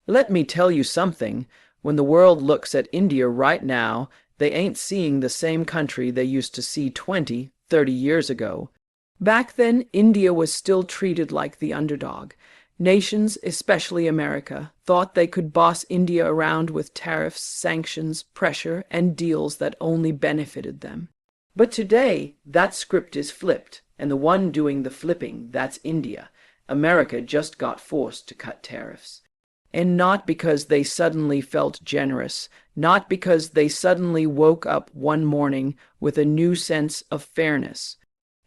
Let me tell you something. When the world looks at India right now, they ain't seeing the same country they used to see 20, 30 years ago. Back then, India was still treated like the underdog. Nations, especially America, thought they could boss India around with tariffs, sanctions, pressure, and deals that only benefited them. But today, that script is flipped, and the one doing the flipping, that's India. America just got forced to cut tariffs. And not because they suddenly felt generous, not because they suddenly woke up one morning with a new sense of fairness.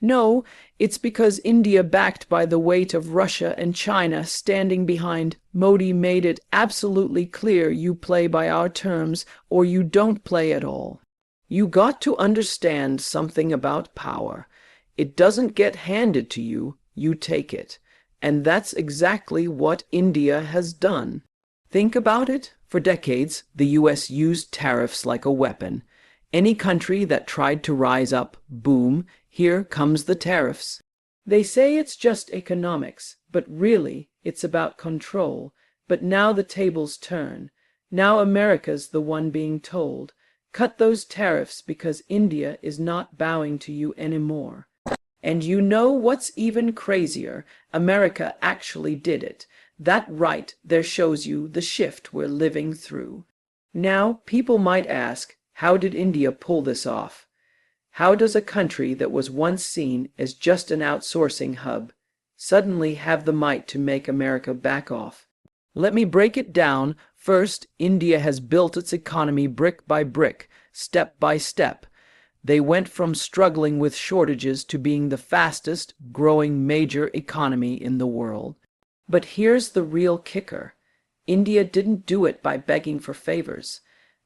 No, it's because India, backed by the weight of Russia and China standing behind, Modi made it absolutely clear you play by our terms or you don't play at all. You got to understand something about power. It doesn't get handed to you, you take it. And that's exactly what India has done. Think about it. For decades, the US used tariffs like a weapon. Any country that tried to rise up, boom, here comes the tariffs. They say it's just economics, but really it's about control. But now the tables turn. Now America's the one being told, cut those tariffs because India is not bowing to you anymore. And you know what's even crazier? America actually did it. That right there shows you the shift we're living through. Now, people might ask, how did India pull this off? How does a country that was once seen as just an outsourcing hub suddenly have the might to make America back off? Let me break it down. First, India has built its economy brick by brick, step by step. They went from struggling with shortages to being the fastest growing major economy in the world. But here's the real kicker. India didn't do it by begging for favors.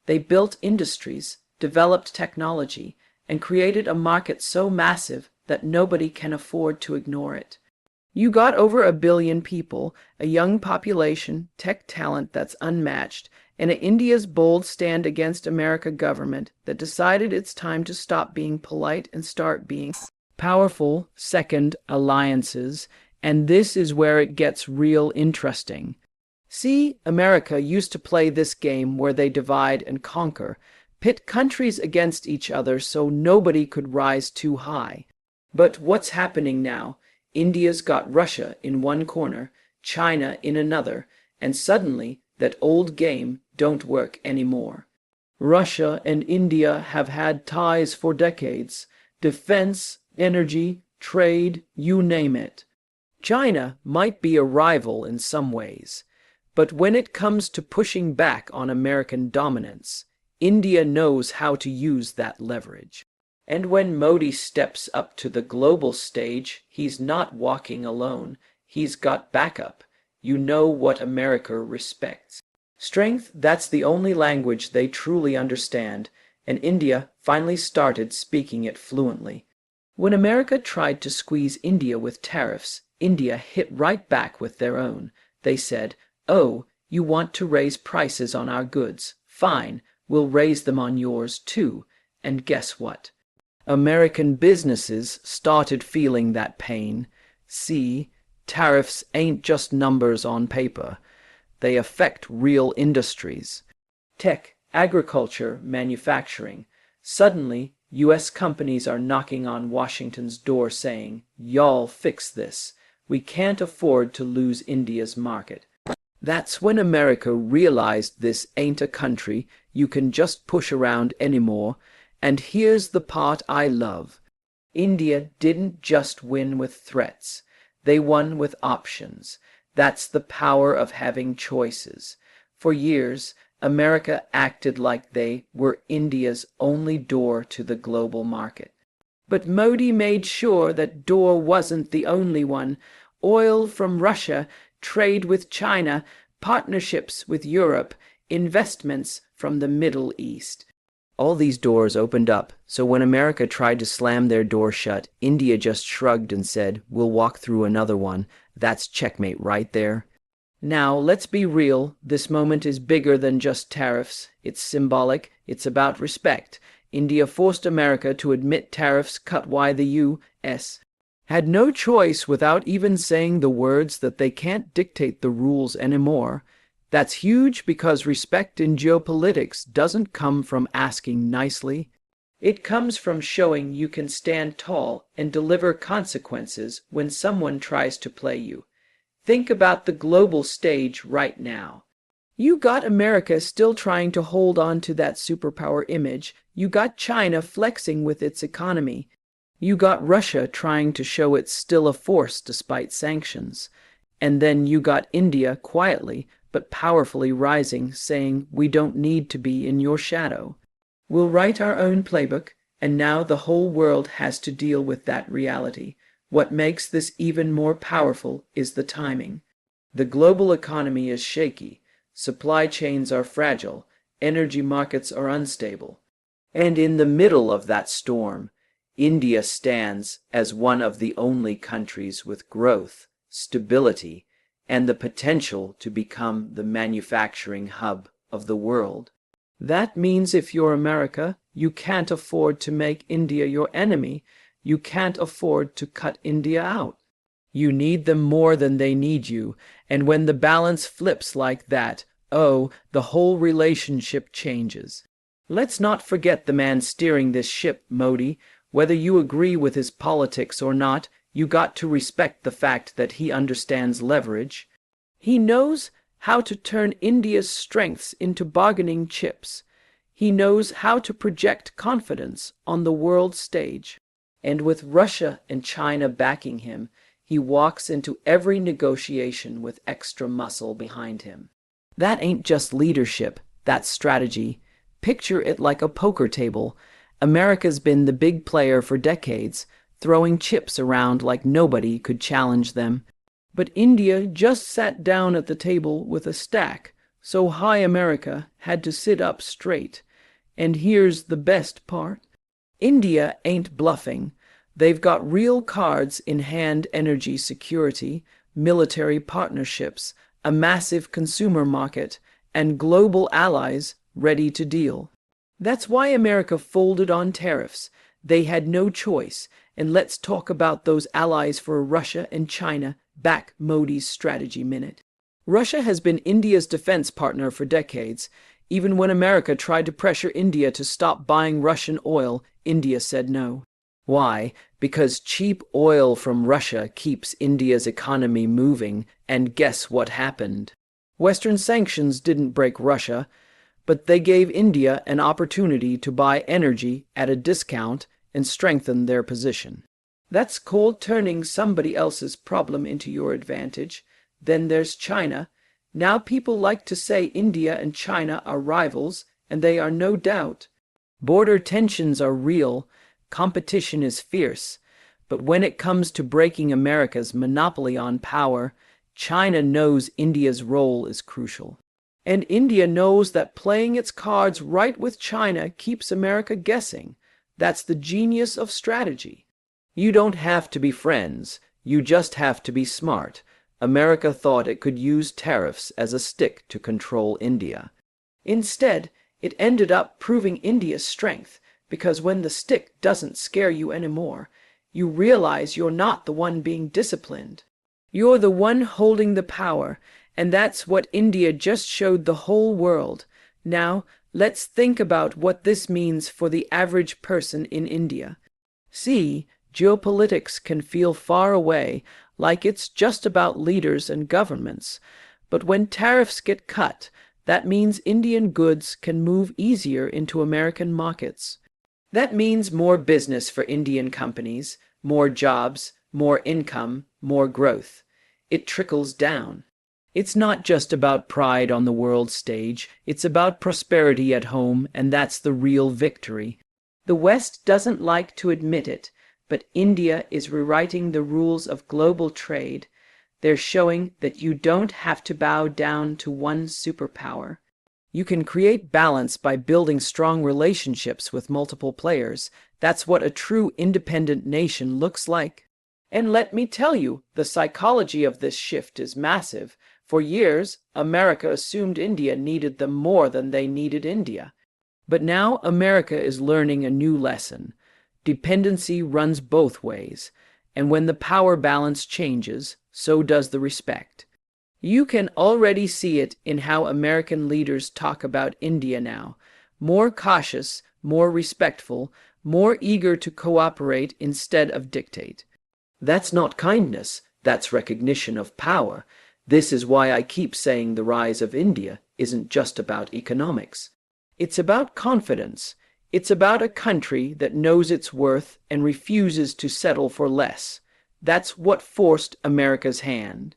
They built industries, developed technology, and created a market so massive that nobody can afford to ignore it. You got over 1 billion people, a young population, tech talent that's unmatched, and India's bold stand against America government that decided it's time to stop being polite and start being powerful. Second, alliances, and this is where it gets real interesting. See, America used to play this game where they divide and conquer, pit countries against each other so nobody could rise too high. But what's happening now? India's got Russia in one corner, China in another, and suddenly that old game don't work anymore. Russia and India have had ties for decades. Defense, energy, trade, you name it. China might be a rival in some ways, but when it comes to pushing back on American dominance, India knows how to use that leverage. And when Modi steps up to the global stage, he's not walking alone. He's got backup. You know what America respects. Strength, that's the only language they truly understand, and India finally started speaking it fluently. When America tried to squeeze India with tariffs, India hit right back with their own. They said, "Oh, you want to raise prices on our goods? Fine, we'll raise them on yours too." And guess what? American businesses started feeling that pain. See, tariffs ain't just numbers on paper. They affect real industries. Tech, agriculture, manufacturing. Suddenly, U.S. companies are knocking on Washington's door saying, "Y'all fix this. We can't afford to lose India's market." That's when America realized this ain't a country you can just push around anymore. And here's the part I love. India didn't just win with threats. They won with options. That's the power of having choices. For years, America acted like they were India's only door to the global market. But Modi made sure that door wasn't the only one. Oil from Russia, trade with China, partnerships with Europe, investments from the Middle East. All these doors opened up, so when America tried to slam their door shut, India just shrugged and said, "We'll walk through another one." That's checkmate right there. Now, let's be real. This moment is bigger than just tariffs. It's symbolic. It's about respect. India forced America to admit tariffs cut why the U.S. had no choice without even saying the words that they can't dictate the rules anymore. That's huge because respect in geopolitics doesn't come from asking nicely. It comes from showing you can stand tall and deliver consequences when someone tries to play you. Think about the global stage right now. You got America still trying to hold on to that superpower image. You got China flexing with its economy. You got Russia trying to show it's still a force despite sanctions. And then you got India quietly but powerfully rising, saying, "We don't need to be in your shadow. We'll write our own playbook," and now the whole world has to deal with that reality. What makes this even more powerful is the timing. The global economy is shaky, supply chains are fragile, energy markets are unstable. And in the middle of that storm, India stands as one of the only countries with growth, stability, and the potential to become the manufacturing hub of the world. That means if you're America, you can't afford to make India your enemy. You can't afford to cut India out. You need them more than they need you, and when the balance flips like that, oh, the whole relationship changes. Let's not forget the man steering this ship, Modi. Whether you agree with his politics or not, you got to respect the fact that he understands leverage. He knows how to turn India's strengths into bargaining chips. He knows how to project confidence on the world stage. And with Russia and China backing him, he walks into every negotiation with extra muscle behind him. That ain't just leadership, that's strategy. Picture it like a poker table. America's been the big player for decades, throwing chips around like nobody could challenge them. But India just sat down at the table with a stack, so high America had to sit up straight. And here's the best part. India ain't bluffing. They've got real cards in hand: energy security, military partnerships, a massive consumer market, and global allies ready to deal. That's why America folded on tariffs. They had no choice. And let's talk about those allies for Russia and China. Back Modi's Strategy Minute. Russia has been India's defense partner for decades. Even when America tried to pressure India to stop buying Russian oil, India said no. Why? Because cheap oil from Russia keeps India's economy moving, and guess what happened? Western sanctions didn't break Russia, but they gave India an opportunity to buy energy at a discount and strengthen their position. That's called turning somebody else's problem into your advantage. Then there's China. Now people like to say India and China are rivals, and they are no doubt. Border tensions are real. Competition is fierce. But when it comes to breaking America's monopoly on power, China knows India's role is crucial. And India knows that playing its cards right with China keeps America guessing. That's the genius of strategy. You don't have to be friends. You just have to be smart. America thought it could use tariffs as a stick to control India. Instead, it ended up proving India's strength, because when the stick doesn't scare you anymore, you realize you're not the one being disciplined. You're the one holding the power, and that's what India just showed the whole world. Now, let's think about what this means for the average person in India. See, geopolitics can feel far away, like it's just about leaders and governments. But when tariffs get cut, that means Indian goods can move easier into American markets. That means more business for Indian companies, more jobs, more income, more growth. It trickles down. It's not just about pride on the world stage, it's about prosperity at home, and that's the real victory. The West doesn't like to admit it, but India is rewriting the rules of global trade. They're showing that you don't have to bow down to one superpower. You can create balance by building strong relationships with multiple players. That's what a true independent nation looks like. And let me tell you, the psychology of this shift is massive. For years, America assumed India needed them more than they needed India. But now America is learning a new lesson. Dependency runs both ways, and when the power balance changes, so does the respect. You can already see it in how American leaders talk about India now. More cautious, more respectful, more eager to cooperate instead of dictate. That's not kindness, that's recognition of power. This is why I keep saying the rise of India isn't just about economics. It's about confidence. It's about a country that knows its worth and refuses to settle for less. That's what forced America's hand.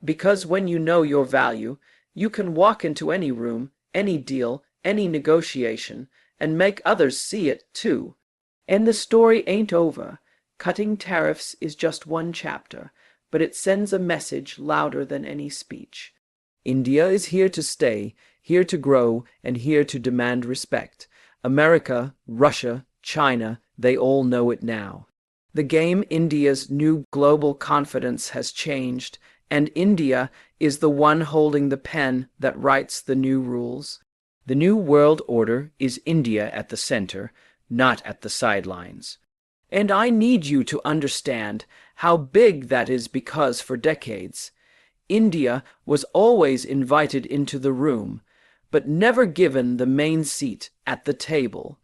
Because when you know your value, you can walk into any room, any deal, any negotiation, and make others see it too. And the story ain't over. Cutting tariffs is just one chapter, but it sends a message louder than any speech. India is here to stay, here to grow, and here to demand respect. America, Russia, China, they all know it now. The game India's new global confidence has changed, and India is the one holding the pen that writes the new rules. The new world order is India at the center, not at the sidelines. And I need you to understand how big that is because for decades, India was always invited into the room, but never given the main seat at the table.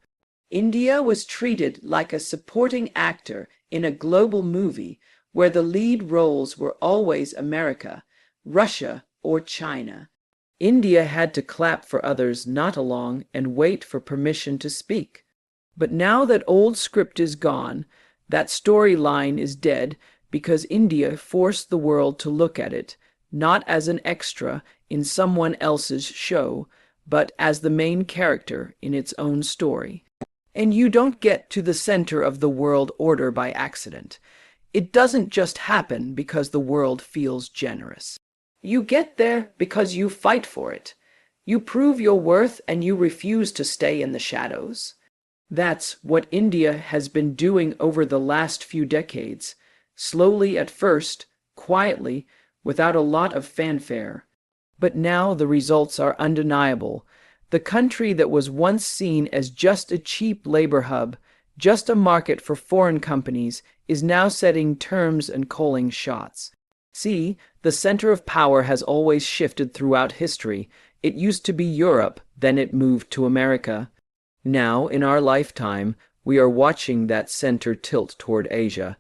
India was treated like a supporting actor in a global movie where the lead roles were always America, Russia, or China. India had to clap for others not along and wait for permission to speak. But now that old script is gone, that storyline is dead because India forced the world to look at it, not as an extra in someone else's show, but as the main character in its own story. And you don't get to the center of the world order by accident. It doesn't just happen because the world feels generous. You get there because you fight for it. You prove your worth and you refuse to stay in the shadows. That's what India has been doing over the last few decades, slowly at first, quietly, without a lot of fanfare. But now the results are undeniable. The country that was once seen as just a cheap labor hub, just a market for foreign companies, is now setting terms and calling shots. See, the center of power has always shifted throughout history. It used to be Europe, then it moved to America. Now, in our lifetime, we are watching that center tilt toward Asia.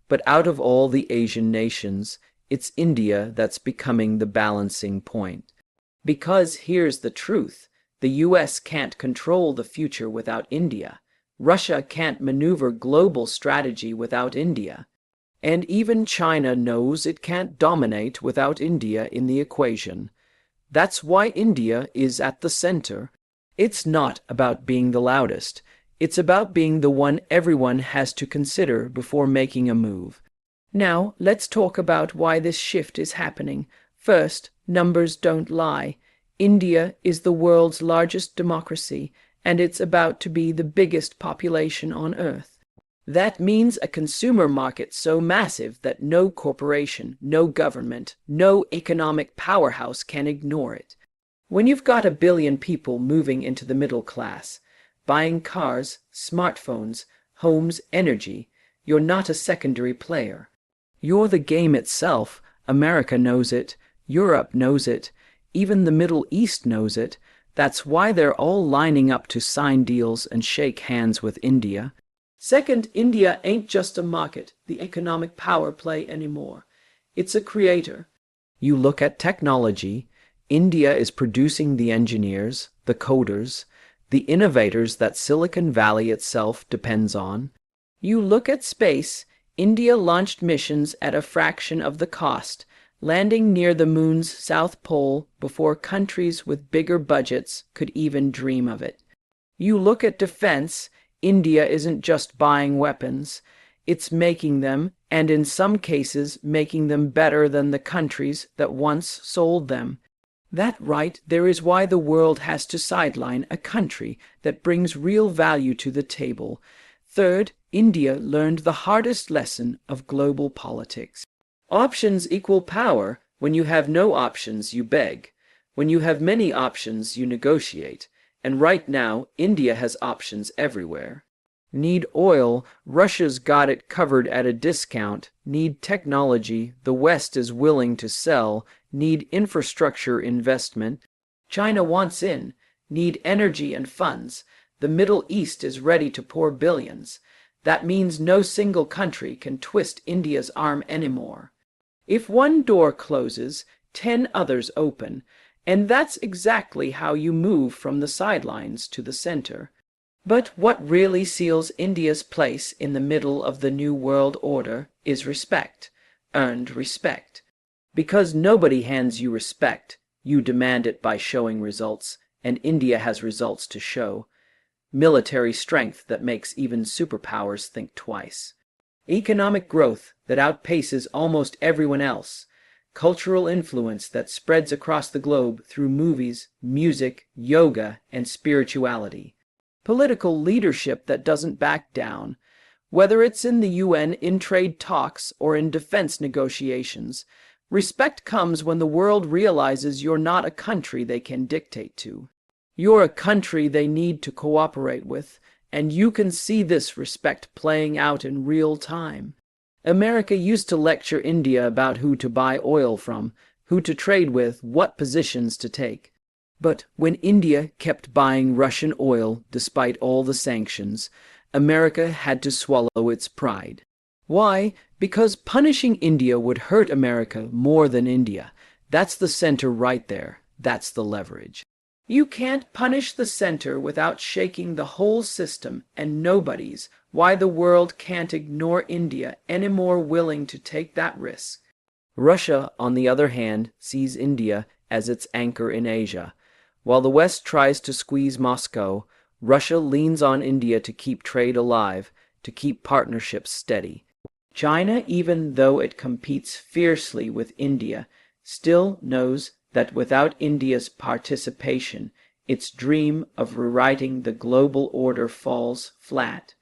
But out of all the Asian nations, it's India that's becoming the balancing point. Because here's the truth. The US can't control the future without India. Russia can't maneuver global strategy without India. And even China knows it can't dominate without India in the equation. That's why India is at the center. It's not about being the loudest. It's about being the one everyone has to consider before making a move. Now, let's talk about why this shift is happening. First, numbers don't lie. India is the world's largest democracy, and it's about to be the biggest population on Earth. That means a consumer market so massive that no corporation, no government, no economic powerhouse can ignore it. When you've got 1 billion people moving into the middle class, buying cars, smartphones, homes, energy, you're not a secondary player. You're the game itself. America knows it. Europe knows it. Even the Middle East knows it. That's why they're all lining up to sign deals and shake hands with India. Second, India ain't just a market, the economic power play anymore. It's a creator. You look at technology. India is producing the engineers, the coders, the innovators that Silicon Valley itself depends on. You look at space. India launched missions at a fraction of the cost, landing near the moon's south pole before countries with bigger budgets could even dream of it. You look at defense. India isn't just buying weapons. It's making them, and in some cases making them better than the countries that once sold them. That right there is why the world has to sideline a country that brings real value to the table. Third, India learned the hardest lesson of global politics. Options equal power. When you have no options, you beg. When you have many options, you negotiate. And right now, India has options everywhere. Need oil? Russia's got it covered at a discount. Need technology? The West is willing to sell. need infrastructure investment. China wants in, need energy and funds. The Middle East is ready to pour billions. That means no single country can twist India's arm anymore. If one door closes, 10 others open, and that's exactly how you move from the sidelines to the center. But what really seals India's place in the middle of the New World Order is respect, earned respect. Because nobody hands you respect, you demand it by showing results, and India has results to show. Military strength that makes even superpowers think twice. Economic growth that outpaces almost everyone else. Cultural influence that spreads across the globe through movies, music, yoga, and spirituality. Political leadership that doesn't back down. Whether it's in the UN in trade talks or in defense negotiations, respect comes when the world realizes you're not a country they can dictate to. You're a country they need to cooperate with, and you can see this respect playing out in real time. America used to lecture India about who to buy oil from, who to trade with, what positions to take. But when India kept buying Russian oil despite all the sanctions, America had to swallow its pride. Why? Because punishing India would hurt America more than India. That's the center right there. That's the leverage. You can't punish the center without shaking the whole system, and nobody's why the world can't ignore India any more willing to take that risk. Russia, on the other hand, sees India as its anchor in Asia. While the West tries to squeeze Moscow, Russia leans on India to keep trade alive, to keep partnerships steady. China, even though it competes fiercely with India, still knows that without India's participation, its dream of rewriting the global order falls flat.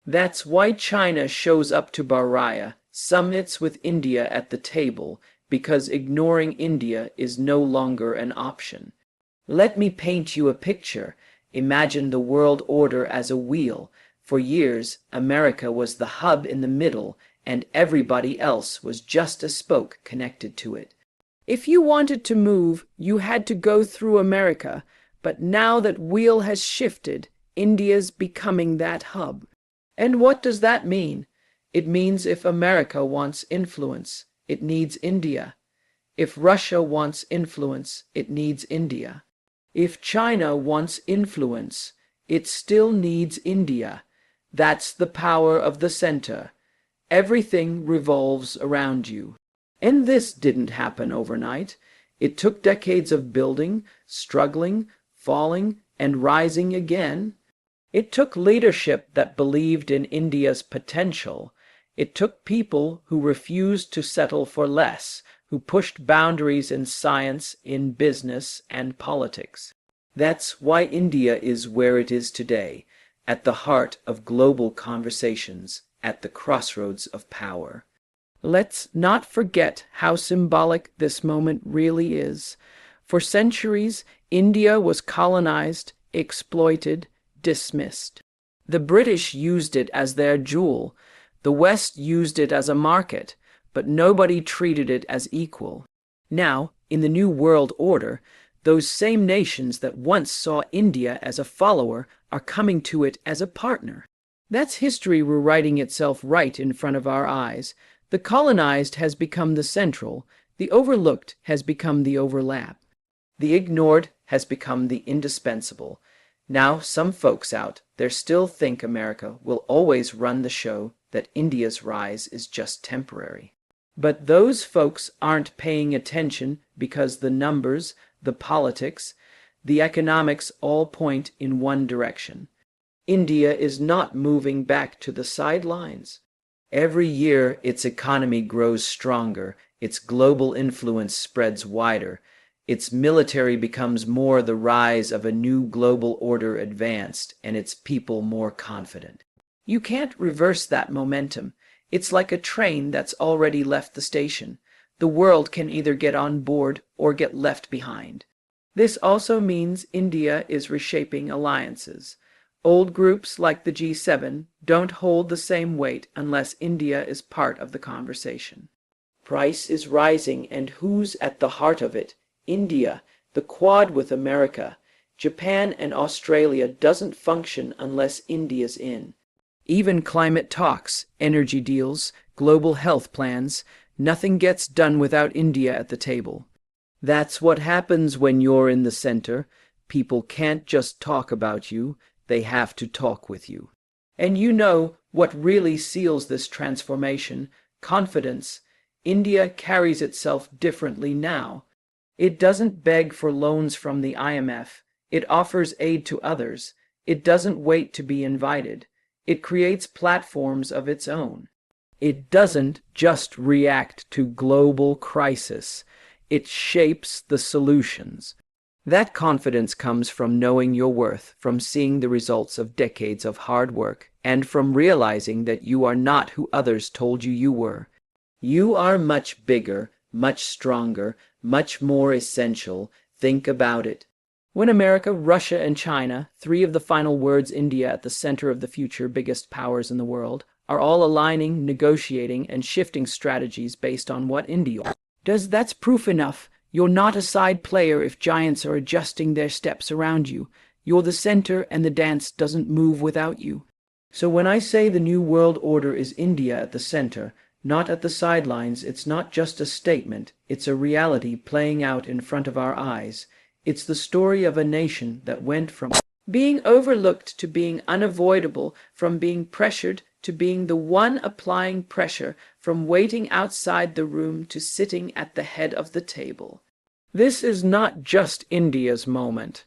That's why China shows up to Bahrain, summits with India at the table, because ignoring India is no longer an option. Let me paint you a picture. Imagine the world order as a wheel. For years, America was the hub in the middle, and everybody else was just a spoke connected to it. If you wanted to move, you had to go through America, but now that wheel has shifted, India's becoming that hub. And what does that mean? It means if America wants influence, it needs India. If Russia wants influence, it needs India. If China wants influence, it still needs India. That's the power of the center. Everything revolves around you. And this didn't happen overnight. It took decades of building, struggling, falling, and rising again. It took leadership that believed in India's potential. It took people who refused to settle for less, who pushed boundaries in science, in business, and politics. That's why India is where it is today, at the heart of global conversations, at the crossroads of power. Let's not forget how symbolic this moment really is. For centuries, India was colonized, exploited, dismissed. The British used it as their jewel. The West used it as a market, but nobody treated it as equal. Now, in the New World Order, those same nations that once saw India as a follower are coming to it as a partner. That's history rewriting itself right in front of our eyes. The colonized has become the central, the overlooked has become the overlap. The ignored has become the indispensable. Now some folks out there still think America will always run the show, that India's rise is just temporary. But those folks aren't paying attention because the numbers, the politics, the economics all point in one direction. India is not moving back to the sidelines. Every year its economy grows stronger, its global influence spreads wider, its military becomes more the rise of a new global order advanced, and its people more confident. You can't reverse that momentum. It's like a train that's already left the station. The world can either get on board or get left behind. This also means India is reshaping alliances. Old groups like the G7 don't hold the same weight unless India is part of the conversation. price is rising, and who's at the heart of it? India, the Quad with America. Japan and Australia doesn't function unless India's in. Even climate talks, energy deals, global health plans, nothing gets done without India at the table. That's what happens when you're in the center. People can't just talk about you, they have to talk with you. And you know what really seals this transformation? Confidence. India carries itself differently now. It doesn't beg for loans from the IMF. It offers aid to others. It doesn't wait to be invited. It creates platforms of its own. It doesn't just react to global crisis. It shapes the solutions. That confidence comes from knowing your worth, from seeing the results of decades of hard work, and from realizing that you are not who others told you you were. You are much bigger, much stronger, much more essential. Think about it. When America, Russia, and China, three of the final words India at the center of the future biggest powers in the world, are all aligning, negotiating, and shifting strategies based on what India does, that's proof enough. You're not a side player if giants are adjusting their steps around you. You're the center, and the dance doesn't move without you. So when I say the new world order is India at the center, not at the sidelines, it's not just a statement, it's a reality playing out in front of our eyes. It's the story of a nation that went from being overlooked to being unavoidable, from being pressured to being the one applying pressure, from waiting outside the room to sitting at the head of the table. This is not just India's moment.